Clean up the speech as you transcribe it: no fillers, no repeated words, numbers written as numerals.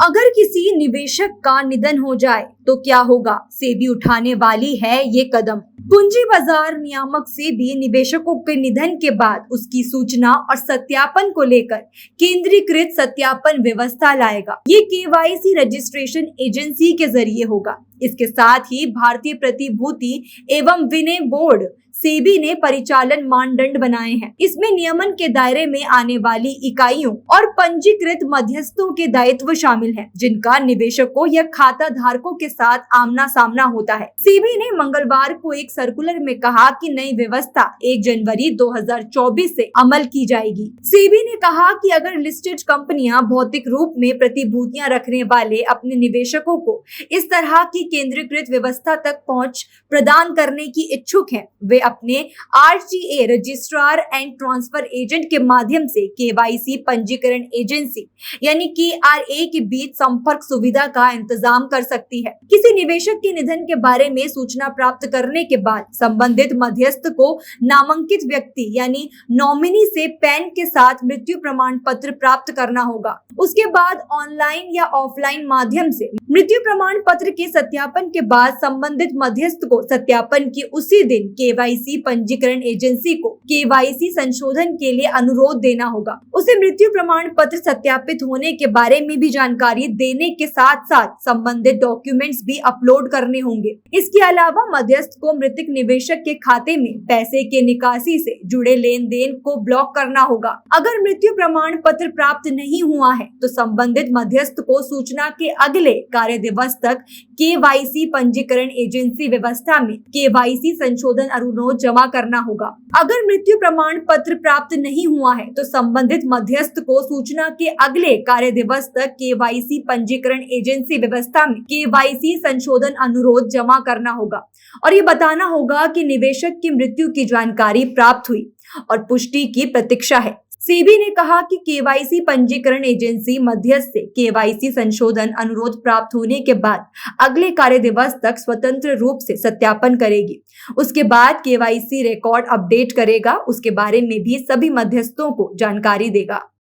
अगर किसी निवेशक का निधन हो जाए तो क्या होगा? सेबी उठाने वाली है ये कदम। पूंजी बाजार नियामक सेबी निवेशकों के निधन के बाद उसकी सूचना और सत्यापन को लेकर केंद्रीकृत सत्यापन व्यवस्था लाएगा। ये केवाईसी रजिस्ट्रेशन एजेंसी के जरिए होगा। इसके साथ ही भारतीय प्रतिभूति एवं विनिमय बोर्ड सेबी ने परिचालन मानदंड बनाए हैं। इसमें नियमन के दायरे में आने वाली इकाइयों और पंजीकृत मध्यस्थों के दायित्व शामिल हैं, जिनका निवेशकों या खाता धारकों के साथ आमना सामना होता है। सेबी ने मंगलवार को एक सर्कुलर में कहा कि नई व्यवस्था 1 जनवरी 2024 से अमल की जाएगी। सेबी ने कहा कि अगर लिस्टेड कंपनियां भौतिक रूप में प्रतिभूतियां रखने वाले अपने निवेशकों को इस तरह की केंद्रीकृत व्यवस्था तक पहुंच प्रदान करने की इच्छुक हैं, वे अपने RTA registrar and transfer agent के माध्यम से केवाईसी पंजीकरण एजेंसी यानी KRA के बीच संपर्क सुविधा का इंतजाम कर सकती है। किसी निवेशक के निधन के बारे में सूचना प्राप्त करने के बाद संबंधित मध्यस्थ को नामांकित व्यक्ति यानी नॉमिनी से पैन के साथ मृत्यु प्रमाण पत्र प्राप्त करना होगा। उसके बाद ऑनलाइन या ऑफलाइन माध्यम से मृत्यु प्रमाण पत्र के सत्यापन के बाद संबंधित मध्यस्थ को सत्यापन के उसी दिन केवाईसी पंजीकरण एजेंसी को केवाईसी संशोधन के लिए अनुरोध देना होगा। उसे मृत्यु प्रमाण पत्र सत्यापित होने के बारे में भी जानकारी देने के साथ साथ संबंधित डॉक्यूमेंट्स भी अपलोड करने होंगे। इसके अलावा मध्यस्थ को मृतक निवेशक के खाते में पैसे के निकासी से जुड़े लेन देन को ब्लॉक करना होगा। अगर मृत्यु प्रमाण पत्र प्राप्त नहीं हुआ है तो संबंधित मध्यस्थ को सूचना के अगले कार्य दिवस तक केवाईसी पंजीकरण एजेंसी व्यवस्था में केवाईसी संशोधन अनुरोध जमा करना होगा। अगर मृत्यु प्रमाण पत्र प्राप्त नहीं हुआ है तो संबंधित मध्यस्थ को सूचना के अगले कार्य दिवस तक केवाईसी पंजीकरण एजेंसी व्यवस्था में केवाईसी संशोधन अनुरोध जमा करना होगा और ये बताना होगा कि निवेशक की मृत्यु की जानकारी प्राप्त हुई और पुष्टि की प्रतीक्षा है। सेबी ने कहा कि केवाईसी पंजीकरण एजेंसी मध्यस्थ से केवाईसी संशोधन अनुरोध प्राप्त होने के बाद अगले कार्य दिवस तक स्वतंत्र रूप से सत्यापन करेगी। उसके बाद केवाईसी रिकॉर्ड अपडेट करेगा। उसके बारे में भी सभी मध्यस्थों को जानकारी देगा।